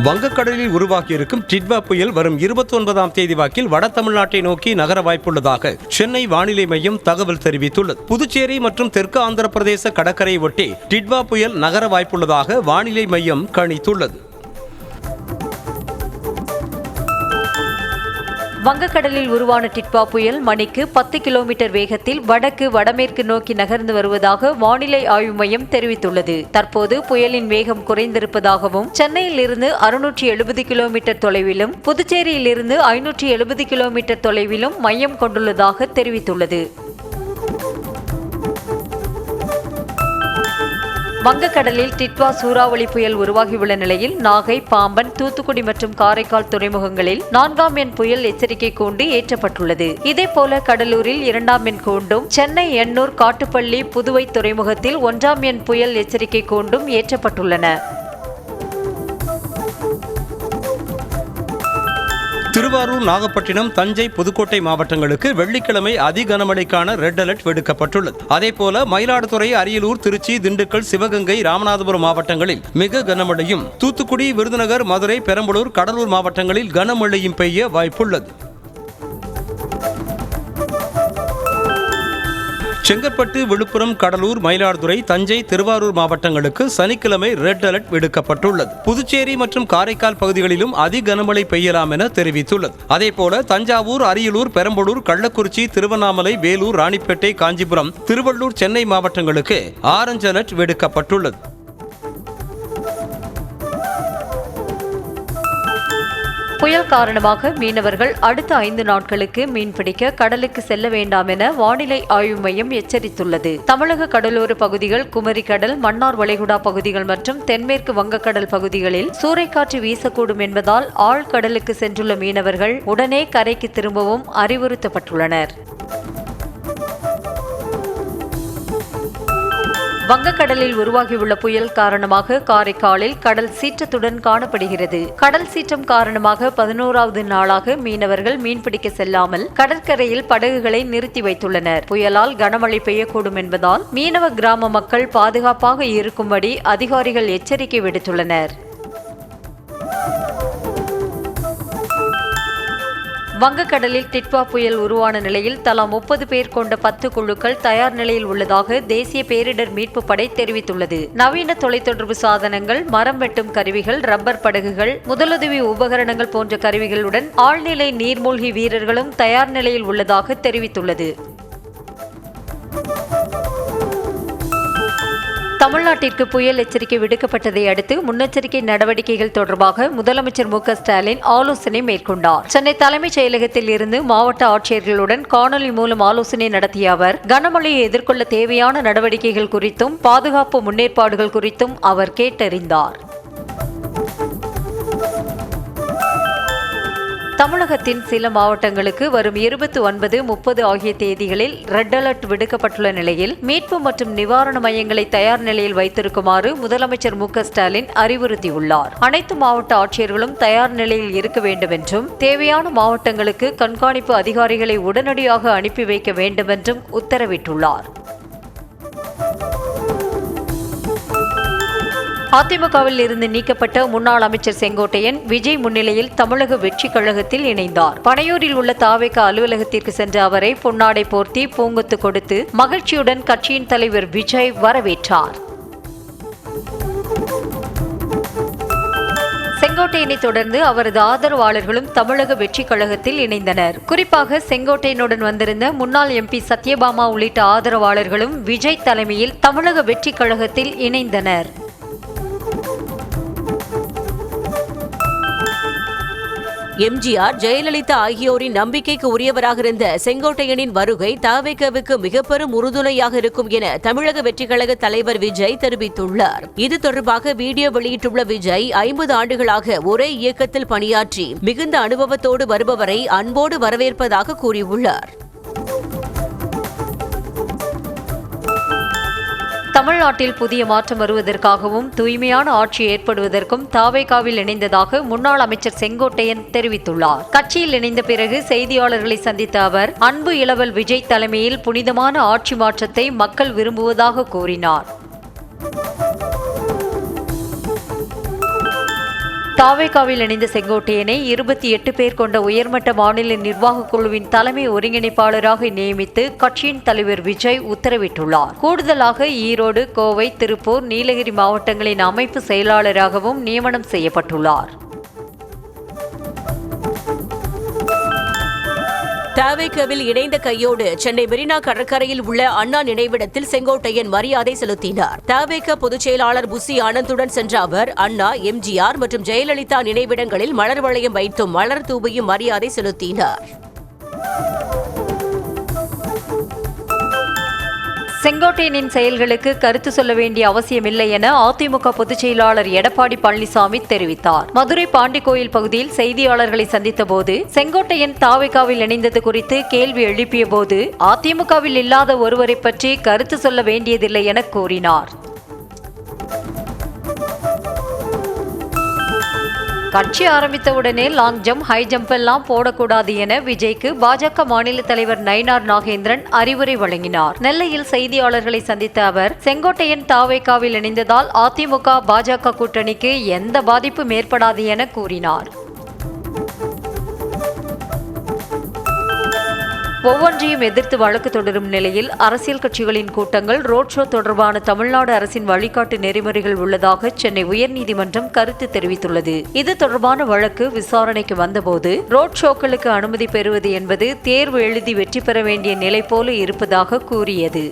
வங்கக்கடலில் உருவாகியிருக்கும் டிட்வா புயல் வரும் 29ஆம் தேதி வாக்கில் வட தமிழ்நாட்டை நோக்கி நகர வாய்ப்புள்ளதாக சென்னை வானிலை மையம் தகவல் தெரிவித்துள்ளது. புதுச்சேரி மற்றும் தெற்கு ஆந்திர பிரதேச கடற்கரையை ஒட்டி டிட்வா புயல் நகர வாய்ப்புள்ளதாக வானிலை மையம் கணித்துள்ளது. வங்கக்கடலில் உருவான டிட்வா புயல் மணிக்கு 10 கிலோமீட்டர் வேகத்தில் வடக்கு வடமேற்கு நோக்கி நகர்ந்து வருவதாக வானிலை ஆய்வு மையம் தெரிவித்துள்ளது. தற்போது புயலின் வேகம் குறைந்திருப்பதாகவும் சென்னையில் இருந்து 670 கிலோமீட்டர் தொலைவிலும் புதுச்சேரியில் இருந்து 570 கிலோமீட்டர் தொலைவிலும் மையம் கொண்டுள்ளதாக தெரிவித்துள்ளது. வங்கக்கடலில் டிட்வா சூறாவளி புயல் உருவாகியுள்ள நிலையில் நாகை, பாம்பன், தூத்துக்குடி மற்றும் காரைக்கால் துறைமுகங்களில் 4ஆம் எண் புயல் எச்சரிக்கை கூண்டு ஏற்றப்பட்டுள்ளது. இதேபோல கடலூரில் 2ஆம் எண் கூண்டும், சென்னை, எண்ணூர், காட்டுப்பள்ளி, புதுவை துறைமுகத்தில் 1ஆம் எண் புயல் எச்சரிக்கை கூண்டும் ஏற்றப்பட்டுள்ளன. திருவாரூர், நாகப்பட்டினம், தஞ்சை, புதுக்கோட்டை மாவட்டங்களுக்கு வெள்ளிக்கிழமை அதி கனமழைக்கான ரெட் அலர்ட் விடுக்கப்பட்டுள்ளது. அதேபோல மயிலாடுதுறை, அரியலூர், திருச்சி, திண்டுக்கல், சிவகங்கை, ராமநாதபுரம் மாவட்டங்களில் மிக கனமழையும், தூத்துக்குடி, விருதுநகர், மதுரை, பெரம்பலூர், கடலூர் மாவட்டங்களில் கனமழையும் பெய்ய வாய்ப்புள்ளது. செங்கற்பட்டு, விழுப்புரம், கடலூர், மயிலாடுதுறை, தஞ்சை, திருவாரூர் மாவட்டங்களுக்கு சனிக்கிழமை ரெட் அலர்ட் விடுக்கப்பட்டுள்ளது. புதுச்சேரி மற்றும் காரைக்கால் பகுதிகளிலும் அதி கனமழை பெய்யலாம் என தெரிவித்துள்ளது. அதேபோல தஞ்சாவூர், அரியலூர், பெரம்பலூர், கள்ளக்குறிச்சி, திருவண்ணாமலை, வேலூர், ராணிப்பேட்டை, காஞ்சிபுரம், திருவள்ளூர், சென்னை மாவட்டங்களுக்கு ஆரஞ்சு அலர்ட் விடுக்கப்பட்டுள்ளது. புயல் காரணமாக மீனவர்கள் அடுத்த 5 நாட்களுக்கு மீன்பிடிக்க கடலுக்கு செல்ல வேண்டாம் என வானிலை ஆய்வு மையம் எச்சரித்துள்ளது. தமிழக கடலோர பகுதிகள், குமரி கடல், மன்னார் வளைகுடா பகுதிகள் மற்றும் தென்மேற்கு வங்கக்கடல் பகுதிகளில் சூறைக்காற்று வீசக்கூடும் என்பதால் ஆழ்கடலுக்கு சென்றுள்ள மீனவர்கள் உடனே கரைக்கு திரும்பவும் அறிவுறுத்தப்பட்டுள்ளனர். வங்கக்கடலில் உருவாகியுள்ள புயல் காரணமாக காரைக்காலில் கடல் சீற்றத்துடன் காணப்படுகிறது. கடல் சீற்றம் காரணமாக 11வது நாளாக மீனவர்கள் மீன்பிடிக்க செல்லாமல் கடற்கரையில் படகுகளை நிறுத்தி வைத்துள்ளனர். புயலால் கனமழை பெய்யக்கூடும் என்பதால் மீனவ கிராம மக்கள் பாதுகாப்பாக இருக்கும்படி அதிகாரிகள் எச்சரிக்கை விடுத்துள்ளனர். வங்கக்கடலில் டிட்வா புயல் உருவான நிலையில் தலா 30 பேர் கொண்ட 10 குழுக்கள் தயார் நிலையில் உள்ளதாக தேசிய பேரிடர் மீட்பு படை தெரிவித்துள்ளது. நவீன தொலைத்தொடர்பு சாதனங்கள், மரம் வெட்டும் கருவிகள், ரப்பர் படகுகள், முதலுதவி உபகரணங்கள் போன்ற கருவிகளுடன் ஆழ்நிலை நீர்மூழ்கி வீரர்களும் தயார் நிலையில் உள்ளதாக தெரிவித்துள்ளது. தமிழ்நாட்டிற்கு புயல் எச்சரிக்கை விடுக்கப்பட்டதை அடுத்து முன்னெச்சரிக்கை நடவடிக்கைகள் தொடர்பாக முதலமைச்சர் மு.க.ஸ்டாலின் ஆலோசனை மேற்கொண்டார். சென்னை தலைமைச் செயலகத்தில் இருந்து மாவட்ட ஆட்சியர்களுடன் காணொலி மூலம் ஆலோசனை நடத்திய அவர் கனமழையை எதிர்கொள்ள தேவையான நடவடிக்கைகள் குறித்தும் பாதுகாப்பு முன்னேற்பாடுகள் குறித்தும் அவர் கேட்டறிந்தார். தமிழகத்தின் சில மாவட்டங்களுக்கு வரும் 29, 30 ஆகிய தேதிகளில் ரெட் அலர்ட் விடுக்கப்பட்டுள்ள நிலையில் மீட்பு மற்றும் நிவாரண மையங்களை தயார் நிலையில் வைத்திருக்குமாறு முதலமைச்சர் மு.க.ஸ்டாலின் அறிவுறுத்தியுள்ளார். அனைத்து மாவட்ட ஆட்சியர்களும் தயார் நிலையில் இருக்க வேண்டும் என்றும், தேவையான மாவட்டங்களுக்கு கண்காணிப்பு அதிகாரிகளை உடனடியாக அனுப்பி வைக்க வேண்டும் என்றும் உத்தரவிட்டுள்ளார். அதிமுகவில் இருந்து நீக்கப்பட்ட முன்னாள் அமைச்சர் செங்கோட்டையன் விஜய் முன்னிலையில் தமிழக வெற்றிக் கழகத்தில் இணைந்தார். பனையூரில் உள்ள தாவேக அலுவலகத்திற்கு சென்ற அவரை பொன்னாடை போர்த்தி பூங்கொத்து கொடுத்து மகிழ்ச்சியுடன் கட்சியின் தலைவர் விஜய் வரவேற்றார். செங்கோட்டையனை தொடர்ந்து அவரது ஆதரவாளர்களும் தமிழக வெற்றிக் கழகத்தில் இணைந்தனர். குறிப்பாக செங்கோட்டையனுடன் வந்திருந்த முன்னாள் எம்பி சத்யபாமா உள்ளிட்ட ஆதரவாளர்களும் விஜய் தலைமையில் தமிழக வெற்றிக் கழகத்தில் இணைந்தனர். எம்ஜிஆர், ஜெயலலிதா ஆகியோரின் நம்பிக்கைக்கு உரியவராக இருந்த செங்கோட்டையனின் வருகை தவேகவுக்கு மிக பெரும் உறுதுணையாக இருக்கும் என தமிழக வெற்றிக் கழக தலைவர் விஜய் தெரிவித்துள்ளார். இது தொடர்பாக வீடியோ வெளியிட்டுள்ள விஜய், 50 ஆண்டுகளாக ஒரே இயக்கத்தில் பணியாற்றி மிகுந்த அனுபவத்தோடு வருபவரை அன்போடு வரவேற்பதாக கூறியுள்ளார். தமிழ்நாட்டில் புதிய மாற்றம் வருவதற்காகவும் தூய்மையான ஆட்சி ஏற்படுவதற்கும் தாவேகாவில் இணைந்ததாக முன்னாள் அமைச்சர் செங்கோட்டையன் தெரிவித்துள்ளார். கட்சியில் இணைந்த பிறகு செய்தியாளர்களை சந்தித்த அவர், அன்பு இளவல் விஜய் தலைமையில் புனிதமான ஆட்சி மாற்றத்தை மக்கள் விரும்புவதாக கூறினார். தாவேகாவில் இணைந்த செங்கோட்டையனை 28 பேர் கொண்ட உயர்மட்ட மாநில நிர்வாக குழுவின் தலைமை ஒருங்கிணைப்பாளராக நியமித்து கட்சியின் தலைவர் விஜய் உத்தரவிட்டுள்ளார். கூடுதலாக ஈரோடு, கோவை, திருப்பூர், நீலகிரி மாவட்டங்களின் அமைப்பு செயலாளராகவும் நியமனம் செய்யப்பட்டுள்ளார். தவேகவில் இணைந்த கையோடு சென்னை மெரினா கடற்கரையில் உள்ள அண்ணா நினைவிடத்தில் செங்கோட்டையன் மரியாதை செலுத்தினார். தவேக பொதுச் செயலாளர் புசி ஆனந்துடன் சென்ற அவர் அண்ணா, எம்ஜிஆர் மற்றும் ஜெயலலிதா நினைவிடங்களில் மலர் வளையம் வைத்தும் மலர் தூவியும் மரியாதை செலுத்தினார். செங்கோட்டையனின் செயல்களுக்கு கருத்து சொல்ல வேண்டிய அவசியமில்லை என அதிமுக பொதுச் செயலாளர் எடப்பாடி பழனிசாமி தெரிவித்தார். மதுரை பாண்டிக்கோயில் பகுதியில் செய்தியாளர்களை சந்தித்த போது செங்கோட்டையன் தாவேகாவில் இணைந்தது குறித்து கேள்வி எழுப்பிய போது அதிமுகவில் இல்லாத ஒருவரை பற்றி கருத்து சொல்ல வேண்டியதில்லை என கூறினார். கட்சி ஆரம்பித்தவுடனே லாங் ஜம்ப், ஹை ஜம்ப் எல்லாம் போடக்கூடாது என விஜய்க்கு பாஜக மாநில தலைவர் நயினார் நாகேந்திரன் அறிவுரை வழங்கினார். நெல்லையில் செய்தியாளர்களை சந்தித்த அவர் செங்கோட்டையன் தாவேகாவில் இணைந்ததால் அதிமுக பாஜக கூட்டணிக்கு எந்த பாதிப்பும் ஏற்படாது என கூறினார். ஒவ்வொன்றையும் எதிர்த்து வழக்கு தொடரும் நிலையில் அரசியல் கட்சிகளின் கூட்டங்கள், ரோட் ஷோ தொடர்பான தமிழ்நாடு அரசின் வழிகாட்டு நெறிமுறைகள் உள்ளதாக சென்னை உயர்நீதிமன்றம் கருத்து தெரிவித்துள்ளது. இது தொடர்பான வழக்கு விசாரணைக்கு வந்தபோது ரோட் ஷோக்களுக்கு அனுமதி பெறுவது என்பது தேர்வு எழுதி வெற்றி பெற வேண்டிய நிலை போல இருப்பதாக கூறியது.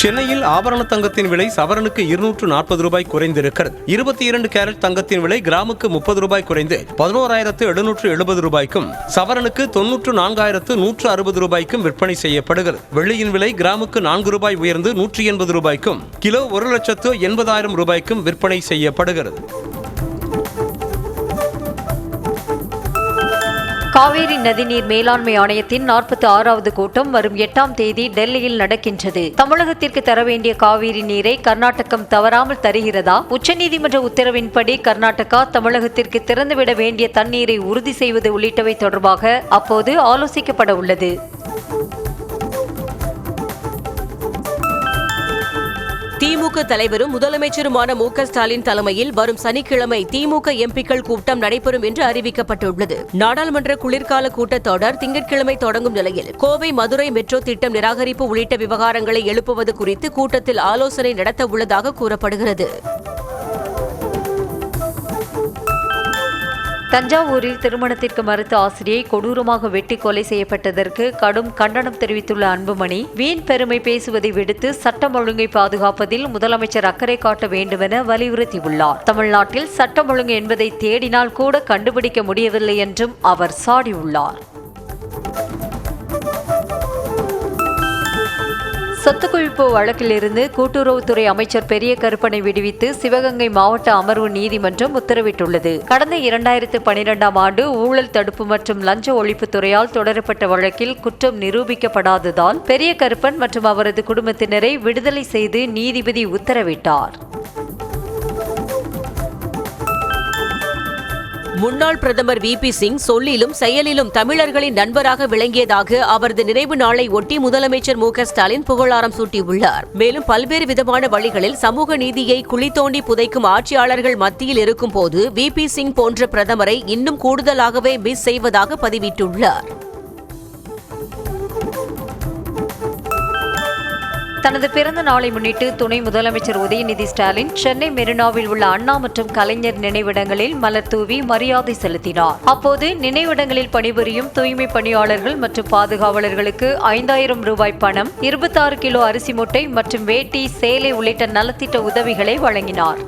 சென்னையில் ஆபரண தங்கத்தின் விலை சவரனுக்கு 240 ரூபாய் குறைந்திருக்கிறது. 22 கேரட் தங்கத்தின் விலை கிராமுக்கு 30 ரூபாய் குறைந்து 11,770 ரூபாய்க்கும், சவரனுக்கு 94,160 ரூபாய்க்கும் விற்பனை செய்யப்படுகிறது. வெள்ளியின் விலை கிராமுக்கு 4 ரூபாய் உயர்ந்து 180 ரூபாய்க்கும், கிலோ 1,80,000 ரூபாய்க்கும் விற்பனை செய்யப்படுகிறது. காவேரி நதிநீர் மேலாண்மை ஆணையத்தின் 46வது கூட்டம் வரும் 8ஆம் தேதி டெல்லியில் நடக்கின்றது. தமிழகத்திற்கு தர வேண்டிய காவிரி நீரை கர்நாடகம் தவறாமல் தருகிறதா? உச்சநீதிமன்ற உத்தரவின்படி கர்நாடகா தமிழகத்திற்கு திறந்துவிட வேண்டிய தண்ணீரை உறுதி செய்வது உள்ளிட்டவை தொடர்பாக அப்போது ஆலோசிக்கப்பட உள்ளது. திமுக தலைவரும் முதலமைச்சருமான மு.க. ஸ்டாலின் தலைமையில் வரும் சனிக்கிழமை திமுக எம்பிக்கள் கூட்டம் நடைபெறும் என்று அறிவிக்கப்பட்டுள்ளது. நாடாளுமன்ற குளிர்கால கூட்டத்தொடர் திங்கட்கிழமை தொடங்கும் நிலையில் கோவை, மதுரை மெட்ரோ திட்டம் நிராகரிப்பு உள்ளிட்ட விவகாரங்களை எழுப்புவது குறித்து கூட்டத்தில் ஆலோசனை நடத்த உள்ளதாக கூறப்படுகிறது. தஞ்சாவூரில் திருமணத்திற்கு மறுத்த ஆசிரியை கொடூரமாக வெட்டி கொலை செய்யப்பட்டதற்கு கடும் கண்டனம் தெரிவித்துள்ள அன்புமணி, வீண் பெருமை பேசுவதை விடுத்து சட்டம் ஒழுங்கை பாதுகாப்பதில் முதலமைச்சர் அக்கறை காட்ட வேண்டுமென வலியுறுத்தியுள்ளார். தமிழ்நாட்டில் சட்டம் ஒழுங்கு என்பதை தேடினால் கூட கண்டுபிடிக்க முடியவில்லை என்றும் அவர் சாடியுள்ளார். சொத்து குவிப்பு வழக்கிலிருந்து கூட்டுறவுத்துறை அமைச்சர் பெரிய கருப்பனை விடுவித்து சிவகங்கை மாவட்ட அமர்வு நீதிமன்றம் உத்தரவிட்டுள்ளது. கடந்த 2012ஆம் ஆண்டு ஊழல் தடுப்பு மற்றும் லஞ்ச ஒழிப்புத் துறையால் தொடரப்பட்ட வழக்கில் குற்றம் நிரூபிக்கப்படாததால் பெரிய கருப்பன் மற்றும் அவரது குடும்பத்தினரை விடுதலை செய்து நீதிபதி உத்தரவிட்டார். முன்னாள் பிரதமர் வி.பி. சிங் சொல்லிலும் செயலிலும் தமிழர்களின் நண்பராக விளங்கியதாக அவரது நினைவு நாளை ஒட்டி முதலமைச்சர் மு.க. ஸ்டாலின் புகழாரம் சூட்டியுள்ளார். மேலும் பல்வேறு விதமான வழிகளில் சமூக நீதியை குழி தோண்டி புதைக்கும் ஆட்சியாளர்கள் மத்தியில் இருக்கும் போது வி.பி. சிங் போன்ற பிரதமரை இன்னும் கூடுதலாகவே மிஸ் செய்வதாக பதிவிட்டுள்ளார். தனது பிறந்த நாளை முன்னிட்டு துணை முதலமைச்சர் உதயநிதி ஸ்டாலின் சென்னை மெரினாவில் உள்ள அண்ணா மற்றும் கலைஞர் நினைவிடங்களில் மலர் தூவி மரியாதை செலுத்தினார். அப்போது நினைவிடங்களில் பணிபுரியும் தூய்மை பணியாளர்கள் மற்றும் பாதுகாவலர்களுக்கு 5,000 ரூபாய் பணம், 26 கிலோ அரிசி மூட்டை மற்றும் வேட்டி, சேலை உள்ளிட்ட நலத்திட்ட உதவிகளை வழங்கினார்.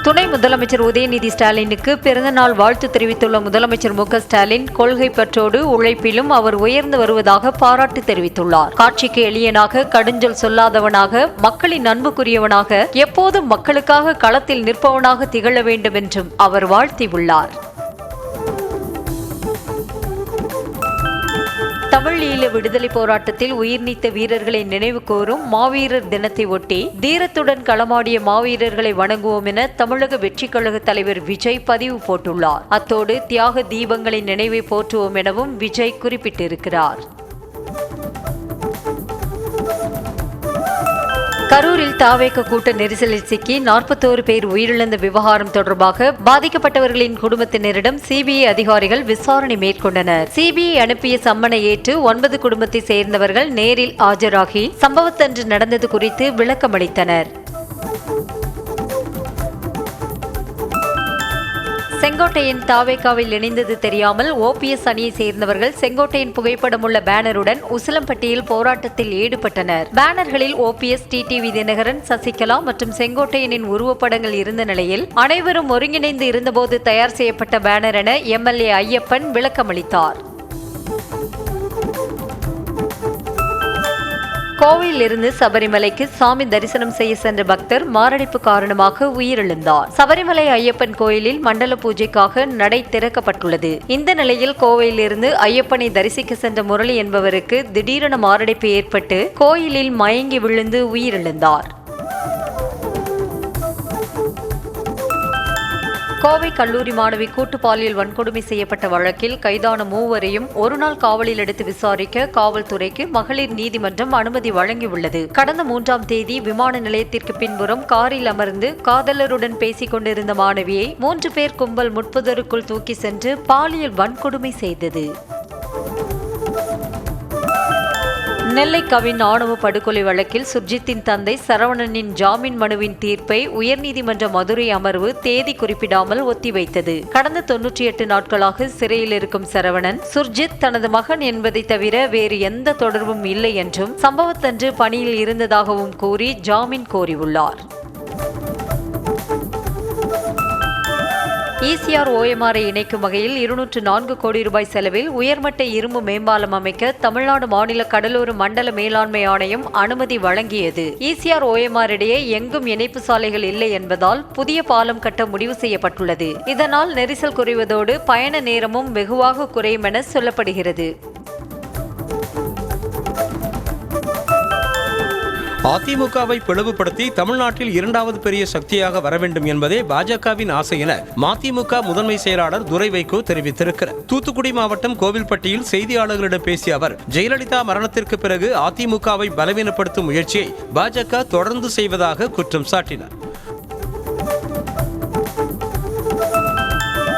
துணை முதலமைச்சர் உதயநிதி ஸ்டாலினுக்கு பிறந்தநாள் வாழ்த்து தெரிவித்துள்ள முதலமைச்சர் மு.க. ஸ்டாலின், கொள்கை பற்றோடு உழைப்பிலும் அவர் உயர்ந்து வருவதாக பாராட்டு தெரிவித்துள்ளார். காட்சிக்கு எளியனாக, கடுஞ்சொல் சொல்லாதவனாக, மக்களின் அன்புக்குரியவனாக, எப்போதும் மக்களுக்காக களத்தில் நிற்பவனாக திகழ வேண்டும் என்றும் அவர் வாழ்த்தியுள்ளார். தமிழ் ஈழ விடுதலை போராட்டத்தில் உயிர் நீத்த வீரர்களை நினைவு கூறும் மாவீரர் தினத்தை ஒட்டி தீரத்துடன் களமாடிய மாவீரர்களை வணங்குவோம் என தமிழக வெற்றிக் கழக தலைவர் விஜய் பதிவு போட்டுள்ளார். அத்தோடு தியாக தீபங்களின் நினைவை போற்றுவோம் எனவும் விஜய் குறிப்பிட்டிருக்கிறார். கரூரில் தாவேக கூட்ட நெரிசலில் சிக்கி 41 பேர் உயிரிழந்த விவகாரம் தொடர்பாக பாதிக்கப்பட்டவர்களின் குடும்பத்தினரிடம் சிபிஐ அதிகாரிகள் விசாரணை மேற்கொண்டனர். சிபிஐ அனுப்பிய சம்மனை ஏற்று 9 குடும்பத்தை சேர்ந்தவர்கள் நேரில் ஆஜராகி சம்பவத்தன்று நடந்தது குறித்து விளக்கமளித்தனர். செங்கோட்டையின் தாவேகாவில் இணைந்தது தெரியாமல் ஓபிஎஸ் அணியை சேர்ந்தவர்கள் செங்கோட்டையின் புகைப்படமுள்ள பேனருடன் உசிலம்பட்டியில் போராட்டத்தில் ஈடுபட்டனர். பேனர்களில் ஓபிஎஸ், டிடிவி தினகரன், சசிகலா மற்றும் செங்கோட்டையனின் உருவப்படங்கள் இருந்த நிலையில் அனைவரும் ஒருங்கிணைந்து இருந்தபோது தயார் செய்யப்பட்ட பேனர் என எம்எல்ஏ ஐயப்பன் விளக்கமளித்தார். கோவையிலிருந்து சபரிமலைக்கு சாமி தரிசனம் செய்ய சென்ற பக்தர் மாரடைப்பு காரணமாக உயிரிழந்தார். சபரிமலை ஐயப்பன் கோயிலில் மண்டல பூஜைக்காக நடை திறக்கப்பட்டுள்ளது. இந்த நிலையில் கோவையிலிருந்து ஐயப்பனை தரிசிக்க சென்ற முரளி என்பவருக்கு திடீரென மாரடைப்பு ஏற்பட்டு கோயிலில் மயங்கி விழுந்து உயிரிழந்தார். கோவை கல்லூரி மாணவி கூட்டு பாலியல் வன்கொடுமை செய்யப்பட்ட வழக்கில் கைதான மூவரையும் ஒருநாள் காவலில் எடுத்து விசாரிக்க காவல்துறைக்கு மகளிர் நீதிமன்றம் அனுமதி வழங்கியுள்ளது. கடந்த 3ஆம் தேதி விமான நிலையத்திற்கு பின்புறம் காரில் அமர்ந்து காதலருடன் பேசிக் கொண்டிருந்த மாணவியை 3 பேர் கும்பல் முட்புதருக்குள் தூக்கி சென்று பாலியல் வன்கொடுமை செய்தது. நெல்லை கவின் ஆணவ படுகொலை வழக்கில் சுர்ஜித்தின் தந்தை சரவணனின் ஜாமீன் மனுவின் தீர்ப்பை உயர்நீதிமன்ற மதுரை அமர்வு தேதி குறிப்பிடாமல் ஒத்திவைத்தது. கடந்த 98 நாட்களாக சிறையில் இருக்கும் சரவணன், சுர்ஜித் தனது மகன் என்பதை தவிர வேறு எந்த தொடர்பும் இல்லை என்றும் சம்பவத்தன்று பணியில் இருந்ததாகவும் கூறி ஜாமீன் கோரியுள்ளார். ECR OMR-ஐ இணைக்கும் வகையில் 204 கோடி ரூபாய் செலவில் உயர்மட்ட இரும்பு மேம்பாலம் அமைக்க தமிழ்நாடு மாநில கடலோர மண்டல மேலாண்மை ஆணையம் அனுமதி வழங்கியது. ECR OMR இடையே எங்கும் இணைப்பு சாலைகள் இல்லை என்பதால் புதிய பாலம் கட்ட முடிவு செய்யப்பட்டுள்ளது. இதனால் நெரிசல் குறைவதோடு பயண நேரமும் வெகுவாக குறையும் என சொல்லப்படுகிறது. அதிமுகவை பிளவுபடுத்தி தமிழ்நாட்டில் 2வது பெரிய சக்தியாக வர வேண்டும் என்பதே பாஜகவின் ஆசை என மதிமுக முதன்மை செயலாளர் துரை வைகோ தெரிவித்திருக்கிறார். தூத்துக்குடி மாவட்டம் கோவில்பட்டியில் செய்தியாளர்களிடம் பேசிய அவர், ஜெயலலிதா மரணத்திற்கு பிறகு அதிமுகவை பலவீனப்படுத்தும் முயற்சியை பாஜக தொடர்ந்து செய்வதாக குற்றம் சாட்டினார்.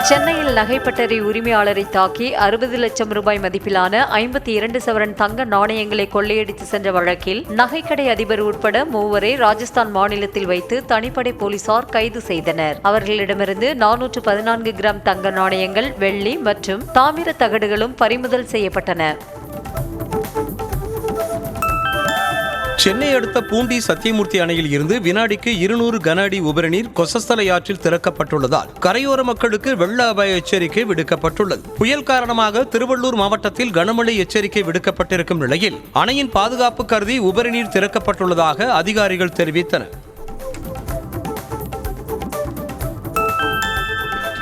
சென்னையில் நகைப்பட்டறை உரிமையாளரை தாக்கி 60 லட்சம் ரூபாய் மதிப்பிலான 52 சவரன் தங்க நாணயங்களை கொள்ளையடித்து சென்ற வழக்கில் நகைக்கடை அதிபர் உட்பட 3 ராஜஸ்தான் மாநிலத்தில் வைத்து தனிப்படை போலீசார் கைது செய்தனர். அவர்களிடமிருந்து 414 கிராம் தங்க நாணயங்கள், வெள்ளி மற்றும் தாமிர தகடுகளும் பறிமுதல் செய்யப்பட்டன. சென்னை அடுத்த பூண்டி சத்தியமூர்த்தி அணையில் இருந்து வினாடிக்கு 200 கன அடி உபரிநீர் கொசஸ்தலை ஆற்றில் திறக்கப்பட்டுள்ளதால் கரையோர மக்களுக்கு வெள்ள அபாய எச்சரிக்கை விடுக்கப்பட்டுள்ளது. புயல் காரணமாக திருவள்ளூர் மாவட்டத்தில் கனமழை எச்சரிக்கை விடுக்கப்பட்டிருக்கும் நிலையில் அணையின் பாதுகாப்பு கருதி உபரிநீர் திறக்கப்பட்டுள்ளதாக அதிகாரிகள் தெரிவித்தனர்.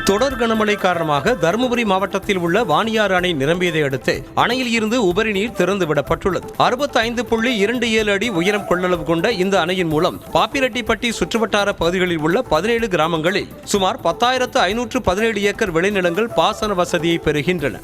தொடர் கனமழை காரணமாக தருமபுரி மாவட்டத்தில் உள்ள வாணியாறு அணை நிரம்பியதை அடுத்து அணையில் இருந்து உபரி நீர் திறந்துவிடப்பட்டுள்ளது. 65.27 அடி உயரம் கொள்ளளவு கொண்ட இந்த அணையின் மூலம் பாப்பிரெட்டிப்பட்டி சுற்றுவட்டார பகுதிகளில் உள்ள 17 கிராமங்களில் சுமார் 10,517 ஏக்கர் விளைநிலங்கள் பாசன வசதியை பெறுகின்றன.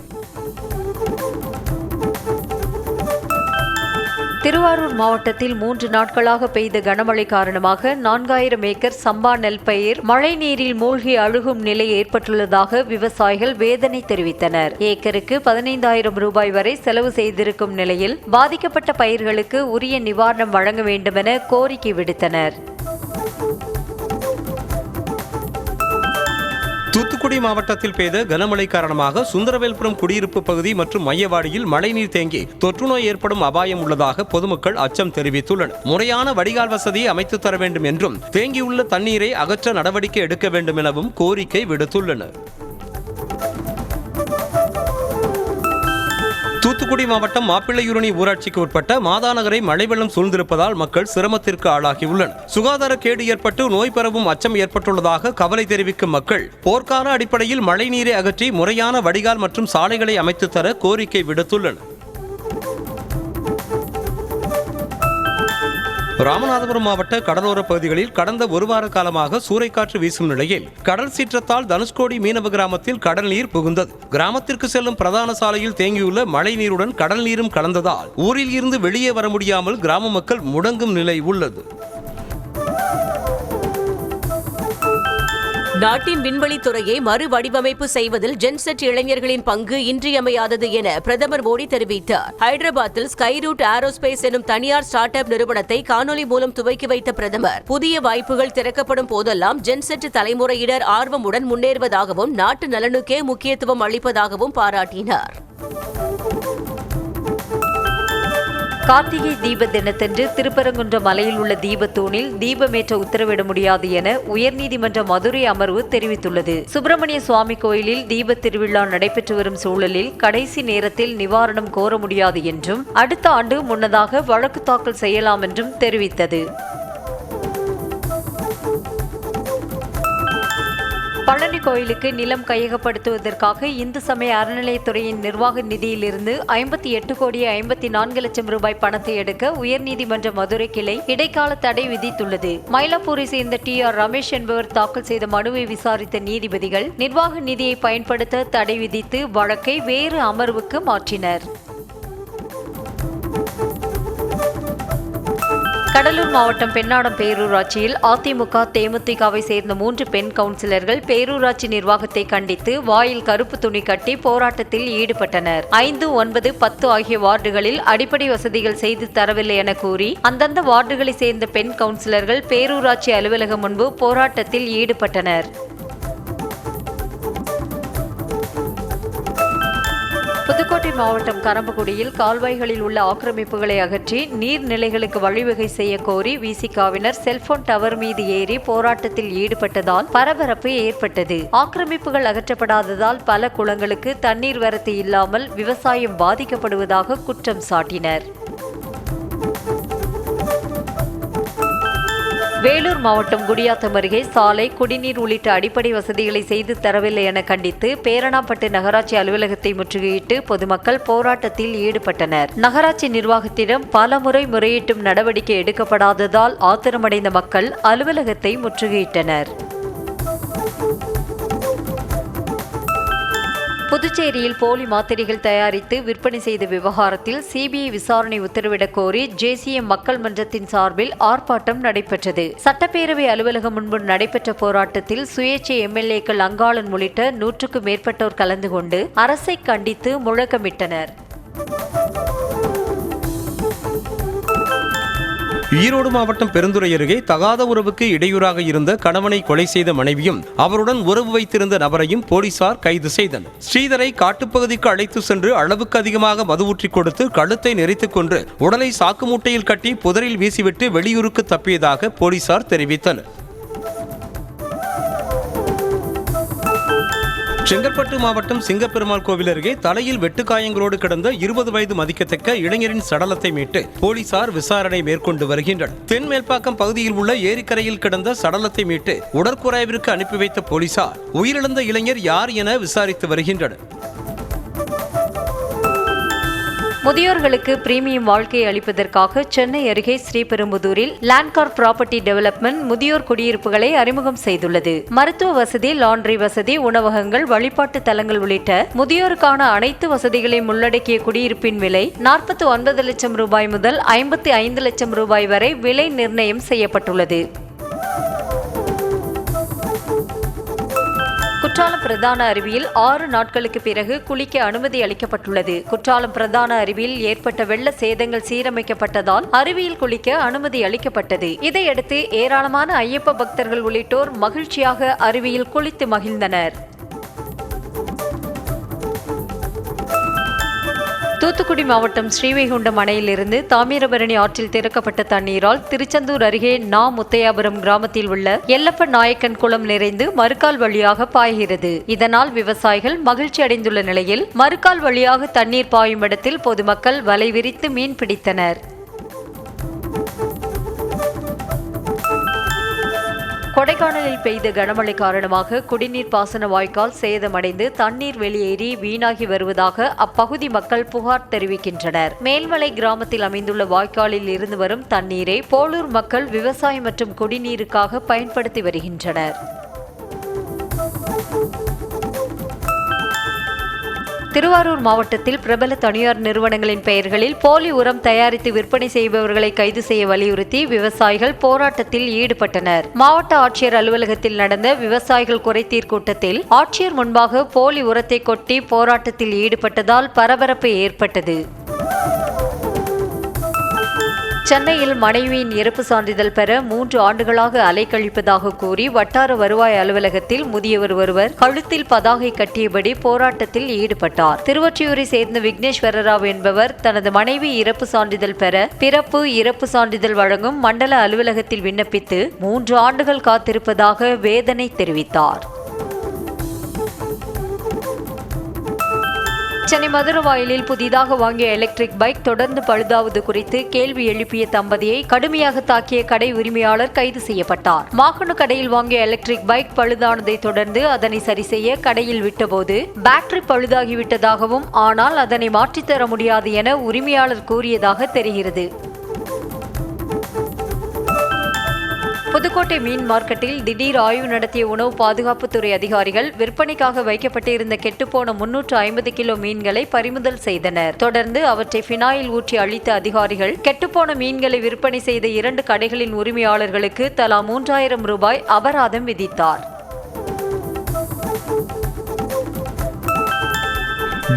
திருவாரூர் மாவட்டத்தில் 3 நாட்களாக பெய்த கனமழை காரணமாக 4000 ஏக்கர் சம்பா நெல் பயிர் மழை நீரில் மூழ்கி அழுகும் நிலை ஏற்பட்டுள்ளதாக விவசாயிகள் வேதனை தெரிவித்தனர். ஏக்கருக்கு 15,000 ரூபாய் வரை செலவு செய்திருக்கும் நிலையில் பாதிக்கப்பட்ட பயிர்களுக்கு உரிய நிவாரணம் வழங்க வேண்டுமென கோரிக்கை விடுத்தனர். தூத்துக்குடி மாவட்டத்தில் பெய்த கனமழை காரணமாக சுந்தரவேல்புரம் குடியிருப்பு பகுதி மற்றும் மையவாடியில் மழைநீர் தேங்கி தொற்றுநோய் ஏற்படும் அபாயம் உள்ளதாக பொதுமக்கள் அச்சம் தெரிவித்துள்ளனர். முறையான வடிகால் வசதியை அமைத்து தர வேண்டும் என்றும் தேங்கியுள்ள தண்ணீரை அகற்ற நடவடிக்கை எடுக்க வேண்டும் எனவும் கோரிக்கை விடுத்துள்ளனர். தூத்துக்குடி மாவட்டம் மாப்பிள்ளையூரணி ஊராட்சிக்கு உட்பட்ட மாதாநகரை மழை வெள்ளம் சூழ்ந்திருப்பதால் மக்கள் சிரமத்திற்கு ஆளாகியுள்ளனர். சுகாதார கேடு ஏற்பட்டு நோய் பரவும் அச்சம் ஏற்பட்டுள்ளதாக கவலை தெரிவிக்கும் மக்கள் போர்க்கால அடிப்படையில் மழை நீரை அகற்றி முறையான வடிகால் மற்றும் சாலைகளை அமைத்து தர கோரிக்கை விடுத்துள்ளனர். ராமநாதபுரம் மாவட்ட கடலோர பகுதிகளில் கடந்த 1 வார காலமாக சூறைக்காற்று வீசும் நிலையில் கடல் சீற்றத்தால் தனுஷ்கோடி மீனவ கிராமத்தில் கடல் நீர் புகுந்தது. கிராமத்திற்கு செல்லும் பிரதான சாலையில் தேங்கியுள்ள மழை நீருடன் கடல் நீரும் கலந்ததால் ஊரில் இருந்து வெளியே வர முடியாமல் கிராம மக்கள் முடங்கும் நிலை உள்ளது. நாட்டின் விண்வெளி துறையை மறுவடிவமைப்பு செய்வதில் ஜென்செட் இளைஞர்களின் பங்கு இன்றியமையாதது என பிரதமர் மோடி தெரிவித்தார். ஹைதராபாத்தில் ஸ்கைரூட் ஏரோஸ்பேஸ் எனும் தனியார் ஸ்டார்ட் அப் நிறுவனத்தை காணொலி மூலம் துவக்கி வைத்த பிரதமர், புதிய வாய்ப்புகள் திறக்கப்படும் போதெல்லாம் ஜென்செட் தலைமுறையினர் ஆர்வமுடன் முன்னேறுவதாகவும் நாட்டு நலனுக்கே முக்கியத்துவம் அளிப்பதாகவும் பாராட்டினார். கார்த்திகை தீப தினத்தன்று திருப்பரங்குன்ற மலையில் உள்ள தீபத்தூணில் தீபமேற்ற உத்தரவிட முடியாது என உயர்நீதிமன்ற மதுரை அமர்வு தெரிவித்துள்ளது. சுப்பிரமணிய சுவாமி கோயிலில் தீப திருவிழா நடைபெற்று வரும் சூழலில் கடைசி நேரத்தில் நிவாரணம் கோர முடியாது என்றும் அடுத்த ஆண்டு முன்னதாக வழக்கு தாக்கல் செய்யலாம் என்றும் தெரிவித்தது. பழனி கோயிலுக்கு நிலம் கையகப்படுத்துவதற்காக இந்து சமய அறநிலையத்துறையின் நிர்வாக நிதியிலிருந்து 58,54 லட்சம் ரூபாய் பணத்தை எடுக்க உயர்நீதிமன்ற மதுரை கிளை இடைக்கால தடை விதித்துள்ளது. மயிலாப்பூரை சேர்ந்த TR ரமேஷ் என்பவர் தாக்கல் செய்த மனுவை விசாரித்த நீதிபதிகள் நிர்வாக நிதியை பயன்படுத்த தடை விதித்து வழக்கை வேறு அமர்வுக்கு மாற்றினர். கடலூர் மாவட்டம் பெண்ணாடம் பேரூராட்சியில் அதிமுக, தேமுதிகவை சேர்ந்த 3 பெண் கவுன்சிலர்கள் பேரூராட்சி நிர்வாகத்தை கண்டித்து வாயில் கருப்பு துணி கட்டி போராட்டத்தில் ஈடுபட்டனர். 5, 9, 10 ஆகிய வார்டுகளில் அடிப்படை வசதிகள் செய்து தரவில்லை என கூறி அந்தந்த வார்டுகளை சேர்ந்த பெண் கவுன்சிலர்கள் பேரூராட்சி அலுவலகம் முன்பு போராட்டத்தில் ஈடுபட்டனர். புதுக்கோட்டை மாவட்டம் கரம்பக்குடியில் கால்வாய்களில் உள்ள ஆக்கிரமிப்புகளை அகற்றி நீர்நிலைகளுக்கு வழிவகை செய்ய கோரி விசிகாவினர் செல்போன் டவர் மீது ஏறி போராட்டத்தில் ஈடுபட்டதால் பரபரப்பு ஏற்பட்டது. ஆக்கிரமிப்புகள் அகற்றப்படாததால் பல குளங்களுக்கு தண்ணீர் வரத்து இல்லாமல் விவசாயம் பாதிக்கப்படுவதாக குற்றம் சாட்டினர். வேலூர் மாவட்டம் குடியாத்தம் அருகே சாலை, குடிநீர் உள்ளிட்ட அடிப்படை வசதிகளை செய்து தரவில்லை என கண்டித்து பேரணாம்பட்டு நகராட்சி அலுவலகத்தை முற்றுகையிட்டு பொதுமக்கள் போராட்டத்தில் ஈடுபட்டனர். நகராட்சி நிர்வாகத்திடம் பலமுறை முறையிட்டும் நடவடிக்கை எடுக்கப்படாததால் ஆத்திரமடைந்த மக்கள் அலுவலகத்தை முற்றுகையிட்டனர். புதுச்சேரியில் போலி மாத்திரைகள் தயாரித்து விற்பனை செய்த விவகாரத்தில் சிபிஐ விசாரணை உத்தரவிடக் கோரி JCM மக்கள் மன்றத்தின் சார்பில் ஆர்ப்பாட்டம் நடைபெற்றது. சட்டப்பேரவை அலுவலகம் முன்பு நடைபெற்ற போராட்டத்தில் சுயேட்சை MLAக்கள் அங்காளன் உள்ளிட்ட 100க்கும் மேற்பட்டோர் கலந்து கொண்டு அரசை கண்டித்து முழக்கமிட்டனர். ஈரோடு மாவட்டம் பெருந்துறை அருகே தகாத உறவுக்கு இடையூறாக இருந்த கணவனை கொலை செய்த மனைவியும் அவருடன் உறவு வைத்திருந்த நபரையும் போலீசார் கைது செய்தனர். ஸ்ரீதரை காட்டுப்பகுதிக்கு அழைத்து சென்று அளவுக்கு அதிகமாக மது ஊற்றி கொடுத்து கழுத்தை நெரித்துக் கொன்று உடலை சாக்கு மூட்டையில் கட்டி புதரில் வீசிவிட்டு வெளியூருக்கு தப்பியதாக போலீசார் தெரிவித்தனர். செங்கல்பட்டு மாவட்டம் சிங்கப்பெருமாள் கோவில் அருகே தலையில் வெட்டுக்காயங்களோடு கிடந்த 20 வயது மதிக்கத்தக்க இளைஞரின் சடலத்தை மீட்டு போலீசார் விசாரணை மேற்கொண்டு வருகின்றனர். தென்மேல்பாக்கம் பகுதியில் உள்ள ஏரிக்கரையில் கிடந்த சடலத்தை மீட்டு உடற்கூராய்விற்கு அனுப்பி வைத்த போலீசார் உயிரிழந்த இளைஞர் யார் என விசாரித்து வருகின்றனர். முதியோர்களுக்கு பிரீமியம் வாழ்க்கையை அளிப்பதற்காக சென்னை அருகே ஸ்ரீபெரும்புதூரில் லேண்ட்கார் ப்ராப்பர்ட்டி டெவலப்மெண்ட் முதியோர் குடியிருப்புகளை அறிமுகம் செய்துள்ளது. மருத்துவ வசதி, லாண்டரி வசதி, உணவகங்கள், வழிபாட்டு தலங்கள் உள்ளிட்ட முதியோருக்கான அனைத்து வசதிகளையும் உள்ளடக்கிய குடியிருப்பின் விலை 49 லட்சம் ரூபாய் முதல் 55 லட்சம் ரூபாய் வரை விலை நிர்ணயம் செய்யப்பட்டுள்ளது. குற்றாலம் பிரதான அருவியில் 6 நாட்களுக்கு பிறகு குளிக்க அனுமதி அளிக்கப்பட்டுள்ளது. குற்றாலம் பிரதான அருவியில் ஏற்பட்ட வெள்ள சேதங்கள் சீரமைக்கப்பட்டதால் அருவியில் குளிக்க அனுமதி அளிக்கப்பட்டது. இதையடுத்து ஏராளமான ஐயப்ப பக்தர்கள் உள்ளிட்டோர் மகிழ்ச்சியாக அருவியில் குளித்து மகிழ்ந்தனர். தூத்துக்குடி மாவட்டம் ஸ்ரீவைகுண்டம் அணையிலிருந்து தாமிரபரணி ஆற்றில் திறக்கப்பட்ட தண்ணீரால் திருச்செந்தூர் அருகே முத்தையாபுரம் கிராமத்தில் உள்ள எல்லப்ப நாயக்கன் குளம் நிறைந்து மறுக்கால் வழியாக பாய்கிறது. இதனால் விவசாயிகள் மகிழ்ச்சி அடைந்துள்ள நிலையில் மறுக்கால் வழியாக தண்ணீர் பாயும் இடத்தில் பொதுமக்கள் வலை விரித்து மீன் பிடித்தனர். கொடைக்கானலில் பெய்த கனமழை காரணமாக குடிநீர் பாசன வாய்க்கால் சேதமடைந்து தண்ணீர் வெளியேறி வீணாகி வருவதாக அப்பகுதி மக்கள் புகார் தெரிவிக்கின்றனர். மேல்மலை கிராமத்தில் அமைந்துள்ள வாய்க்காலில் இருந்து வரும் தண்ணீரை போலூர் மக்கள் விவசாயம் மற்றும் குடிநீருக்காக பயன்படுத்தி வருகின்றனர். திருவாரூர் மாவட்டத்தில் பிரபல தனியார் நிறுவனங்களின் பெயர்களில் போலி உரம் தயாரித்து விற்பனை செய்பவர்களை கைது செய்ய வலியுறுத்தி விவசாயிகள் போராட்டத்தில் ஈடுபட்டனர். மாவட்ட ஆட்சியர் அலுவலகத்தில் நடந்த விவசாயிகள் குறைதீர் கூட்டத்தில் ஆட்சியர் முன்பாக போலி உரத்தை கொட்டி போராட்டத்தில் ஈடுபட்டதால் பரபரப்பு ஏற்பட்டது. சென்னையில் மனைவியின் இறப்பு சான்றிதழ் பெற 3 ஆண்டுகளாக அலைக்கழிப்பதாக கூறி வட்டார வருவாய் அலுவலகத்தில் முதியவர் ஒருவர் கழுத்தில் பதாகை கட்டியபடி போராட்டத்தில் ஈடுபட்டார். திருவொற்றியூரை சேர்ந்த விக்னேஸ்வரராவ் என்பவர் தனது மனைவி இறப்பு சான்றிதழ் பெற பிறப்பு இறப்பு சான்றிதழ் வழங்கும் மண்டல அலுவலகத்தில் விண்ணப்பித்து 3 ஆண்டுகள் காத்திருப்பதாக வேதனை தெரிவித்தார். சென்னை மதுரவாயலில் புதிதாக வாங்கிய எலக்ட்ரிக் பைக் தொடர்ந்து பழுதாவது குறித்து கேள்வி எழுப்பிய தம்பதியை கடுமையாக தாக்கிய கடை உரிமையாளர் கைது செய்யப்பட்டார். மாகனு கடையில் வாங்கிய எலக்ட்ரிக் பைக் பழுதானதை தொடர்ந்து அதனை சரி செய்ய கடையில் விட்டபோது பேட்டரி பழுதாகிவிட்டதாகவும் ஆனால் அதனை மாற்றித்தர முடியாது என உரிமையாளர் கூறியதாக தெரிகிறது. புதுக்கோட்டை மீன் மார்க்கெட்டில் திடீர் ஆய்வு நடத்திய உணவு பாதுகாப்புத்துறை அதிகாரிகள் விற்பனைக்காக வைக்கப்பட்டிருந்த கெட்டுப்போன 350 கிலோ மீன்களை பறிமுதல் செய்தனர். தொடர்ந்து அவற்றை பினாயில் ஊற்றி அழித்த அதிகாரிகள் கெட்டுப்போன மீன்களை விற்பனை செய்த 2 கடைகளின் உரிமையாளர்களுக்கு தலா 3000 ரூபாய் அபராதம் விதித்தார்.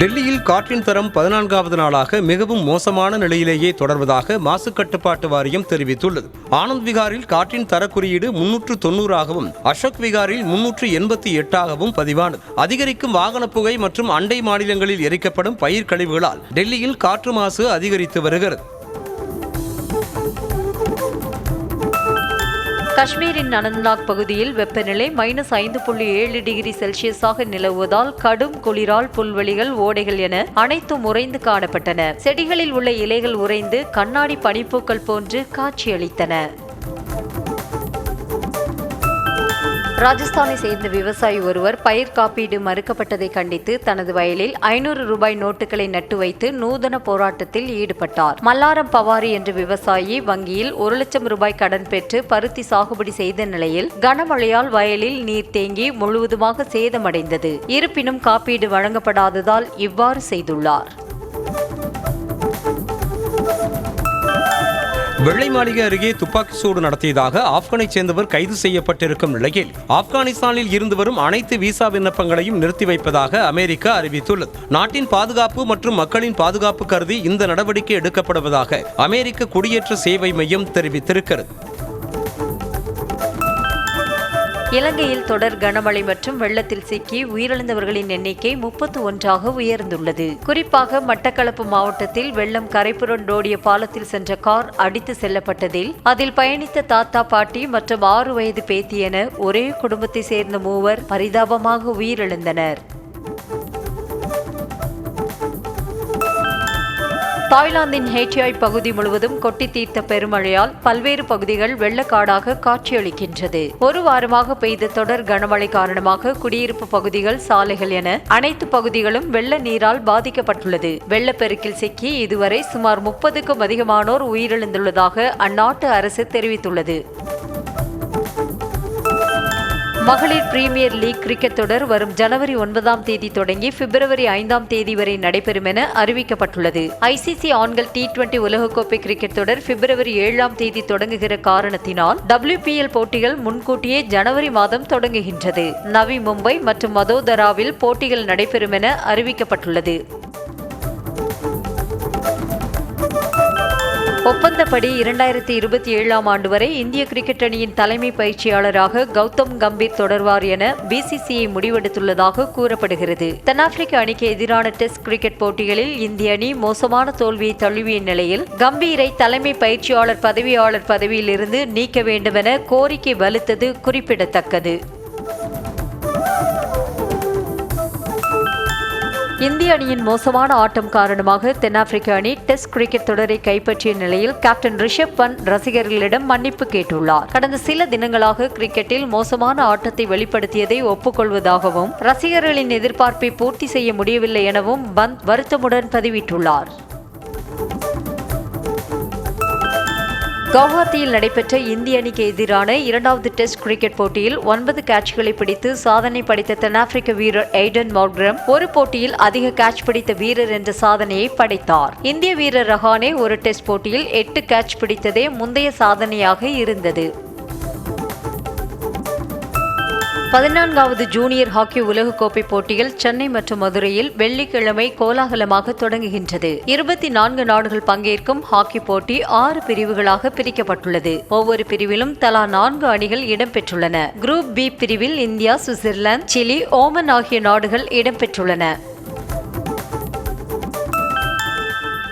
டெல்லியில் காற்றின் தரம் 14வது நாளாக மிகவும் மோசமான நிலையிலேயே தொடர்வதாக மாசு கட்டுப்பாட்டு வாரியம் தெரிவித்துள்ளது. ஆனந்த் விகாரில் காற்றின் தர குறியீடு 390ஆகவும் அசோக் விகாரில் 388ஆகவும் பதிவானது. அதிகரிக்கும் வாகன புகை மற்றும் அண்டை மாநிலங்களில் எரிக்கப்படும் பயிர் கழிவுகளால் டெல்லியில் காற்று மாசு அதிகரித்து வருகிறது. காஷ்மீரின் அனந்த்நாக் பகுதியில் வெப்பநிலை -5.7 டிகிரி செல்சியஸாக நிலவுவதால் கடும் குளிரால் புல்வெளிகள் ஓடைகள் என அனைத்தும் உறைந்து காணப்பட்டன. செடிகளில் உள்ள இலைகள் உறைந்து கண்ணாடி பனிப்பூக்கள் போன்று காட்சியளித்தன. ராஜஸ்தானை சேர்ந்த விவசாயி ஒருவர் பயிர் காப்பீடு மறுக்கப்பட்டதை கண்டித்து தனது வயலில் 500 ரூபாய் நோட்டுகளை நட்டு வைத்து நூதன போராட்டத்தில் ஈடுபட்டார். மல்லாரம் பவாரி என்ற விவசாயி வங்கியில் 1 லட்சம் ரூபாய் கடன் பெற்று பருத்தி சாகுபடி செய்த நிலையில் கனமழையால் வயலில் நீர் தேங்கி முழுவதுமாக சேதமடைந்தது. இருப்பினும் காப்பீடு வழங்கப்படாததால் இவ்வாறு செய்துள்ளார். வெள்ளை மாளிகை அருகே துப்பாக்கி சூடு நடத்தியதாக ஆப்கானைச் சேர்ந்தவர் கைது செய்யப்பட்டிருக்கும் நிலையில் ஆப்கானிஸ்தானில் இருந்து வரும் அனைத்து விசா விண்ணப்பங்களையும் நிறுத்தி வைப்பதாக அமெரிக்கா அறிவித்துள்ளது. நாட்டின் பாதுகாப்பு மற்றும் மக்களின் பாதுகாப்பு கருதி இந்த நடவடிக்கை எடுக்கப்படுவதாக அமெரிக்க குடியேற்ற சேவை மையம் தெரிவித்திருக்கிறது. இலங்கையில் தொடர் கனமழை மற்றும் வெள்ளத்தில் சிக்கி உயிரிழந்தவர்களின் எண்ணிக்கை 31ஆக உயர்ந்துள்ளது. குறிப்பாக மட்டக்களப்பு மாவட்டத்தில் வெள்ளம் கரைபுரண்டோடிய பாலத்தில் சென்ற கார் அடித்து செல்லப்பட்டதில் அதில் பயணித்த தாத்தா பாட்டி மற்றும் 6 வயது பேத்தி என ஒரே குடும்பத்தை சேர்ந்த 3 பரிதாபமாக உயிரிழந்தனர். தாய்லாந்தின் ஹேட்டியாய் பகுதி முழுவதும் கொட்டி தீர்த்த பெருமழையால் பல்வேறு பகுதிகள் வெள்ளக்காடாக காட்சியளிக்கின்றது. ஒரு வாரமாக பெய்த தொடர் கனமழை காரணமாக குடியிருப்பு பகுதிகள், சாலைகள் என அனைத்து பகுதிகளும் வெள்ள நீரால் பாதிக்கப்பட்டுள்ளது. வெள்ளப்பெருக்கில் சிக்கி இதுவரை சுமார் 30க்கும் அதிகமானோர் உயிரிழந்துள்ளதாக அந்நாட்டு அரசு தெரிவித்துள்ளது. மகளிர் பிரீமியர் லீக் கிரிக்கெட் தொடர் வரும் ஜனவரி 9ஆம் தேதி தொடங்கி பிப்ரவரி 5ஆம் தேதி வரை நடைபெறும் என அறிவிக்கப்பட்டுள்ளது. ஐசிசி ஆண்கள் T20 உலகக்கோப்பை கிரிக்கெட் தொடர் பிப்ரவரி 7ஆம் தேதி தொடங்குகிற காரணத்தினால் WPL போட்டிகள் முன்கூட்டியே ஜனவரி மாதம் தொடங்குகின்றது. நவி மும்பை மற்றும் வதோதராவில் போட்டிகள் நடைபெறும் என அறிவிக்கப்பட்டுள்ளது. ஒப்பந்தப்படி 2027ஆம் ஆண்டு வரை இந்திய கிரிக்கெட் அணியின் தலைமை பயிற்சியாளராக கௌதம் கம்பீர் தொடர்வார் என BCCI முடிவெடுத்துள்ளதாக கூறப்படுகிறது. தென்னாப்பிரிக்க அணிக்கு எதிரான டெஸ்ட் கிரிக்கெட் போட்டிகளில் இந்திய அணி மோசமான தோல்வியை தழுவிய நிலையில் கம்பீரை தலைமை பயிற்சியாளர் பதவியிலிருந்து நீக்க வேண்டும் என கோரிக்கை வலுத்தது குறிப்பிடத்தக்கது. இந்திய அணியின் மோசமான ஆட்டம் காரணமாக தென்னாப்பிரிக்க அணி டெஸ்ட் கிரிக்கெட் தொடரை கைப்பற்றிய நிலையில் கேப்டன் ரிஷப் பந்த் ரசிகர்களிடம் மன்னிப்பு கேட்டுள்ளார். கடந்த சில தினங்களாக கிரிக்கெட்டில் மோசமான ஆட்டத்தை வெளிப்படுத்தியதை ஒப்புக்கொள்வதாகவும் ரசிகர்களின் எதிர்பார்ப்பை பூர்த்தி செய்ய முடியவில்லை எனவும் பந்த் வருத்தமுடன் பதிவிட்டுள்ளார். கவுஹாத்தியில் நடைபெற்ற இந்திய அணிக்கு எதிரான இரண்டாவது டெஸ்ட் கிரிக்கெட் போட்டியில் 9 கேட்ச்களை பிடித்து சாதனை படைத்த தென்னாப்பிரிக்க வீரர் எய்டன் மார்க்ரம் ஒரு போட்டியில் அதிக கேட்ச் பிடித்த வீரர் என்ற சாதனையை படைத்தார். இந்திய வீரர் ரஹானே ஒரு டெஸ்ட் போட்டியில் 8 கேட்ச் பிடித்ததே முந்தைய சாதனையாக இருந்தது. 14வது ஜூனியர் ஹாக்கி உலகக்கோப்பை போட்டிகள் சென்னை மற்றும் மதுரையில் வெள்ளிக்கிழமை கோலாகலமாக தொடங்குகின்றது. 24 நாடுகள் பங்கேற்கும் ஹாக்கி போட்டி 6 பிரிவுகளாக பிரிக்கப்பட்டுள்ளது. ஒவ்வொரு பிரிவிலும் தலா 4 அணிகள் இடம்பெற்றுள்ளன. குரூப் பி பிரிவில் இந்தியா, சுவிட்சர்லாந்து, சிலி, ஓமன் ஆகிய நாடுகள் இடம்பெற்றுள்ளன.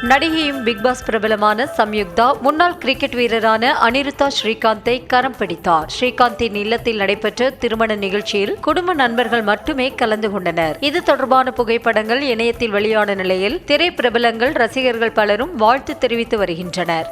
நடிகையும் பிக்பாஸ் பிரபலமான சம்யுக்தா முன்னாள் கிரிக்கெட் வீரரான அனிருத்தா ஸ்ரீகாந்தை கரம் பிடித்தார். ஸ்ரீகாந்தின் இல்லத்தில் நடைபெற்ற திருமண நிகழ்ச்சியில் குடும்ப நண்பர்கள் மட்டுமே கலந்து கொண்டனர். இது தொடர்பான புகைப்படங்கள் இணையத்தில் வெளியான நிலையில் திரைப்பிரபலங்கள், ரசிகர்கள் பலரும் வாழ்த்து தெரிவித்து வருகின்றனர்.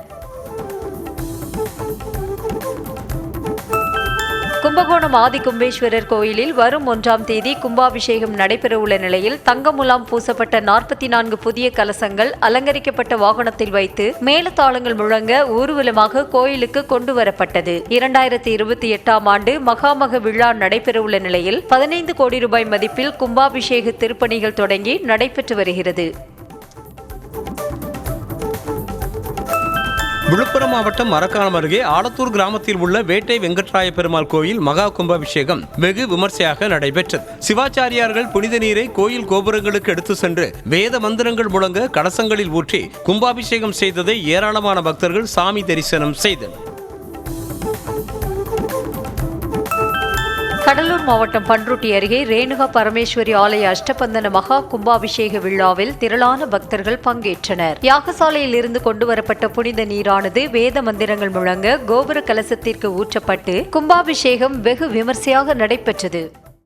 கும்பகோணம் ஆதி கும்பேஸ்வரர் கோயிலில் வரும் 1ஆம் தேதி கும்பாபிஷேகம் நடைபெறவுள்ள நிலையில் தங்க முலாம் பூசப்பட்ட 44 புதிய கலசங்கள் அலங்கரிக்கப்பட்ட வாகனத்தில் வைத்து மேளதாளங்கள் முழங்க ஊர்வலமாக கோயிலுக்கு கொண்டு வரப்பட்டது. 2028ஆம் ஆண்டு மகாமக விழா நடைபெறவுள்ள நிலையில் 15 கோடி ரூபாய் மதிப்பில் கும்பாபிஷேக திருப்பணிகள் தொடங்கி நடைபெற்று வருகிறது. விழுப்புரம் மாவட்டம் மரக்காணம் அருகே ஆலத்தூர் கிராமத்தில் உள்ள வேட்டை வெங்கட்ராய பெருமாள் கோயில் மகா கும்பாபிஷேகம் வெகு விமர்சையாக நடைபெற்றது. சிவாச்சாரியார்கள் புனித நீரை கோயில் கோபுரங்களுக்கு எடுத்து சென்று வேத மந்திரங்கள் முழங்க கலசங்களில் ஊற்றி கும்பாபிஷேகம் செய்ததை ஏராளமான பக்தர்கள் சாமி தரிசனம் செய்தனர். கடலூர் மாவட்டம் பன்ருட்டி அருகே ரேணுகா பரமேஸ்வரி ஆலய அஷ்டபந்தன மகா கும்பாபிஷேக விழாவில் திரளான பக்தர்கள் பங்கேற்றனர். யாகசாலையில் இருந்து கொண்டுவரப்பட்ட புனித நீரானது வேத மந்திரங்கள் முழங்க கோபுர கலசத்திற்கு ஊற்றப்பட்டு கும்பாபிஷேகம் வெகு விமர்சையாக நடைபெற்றது.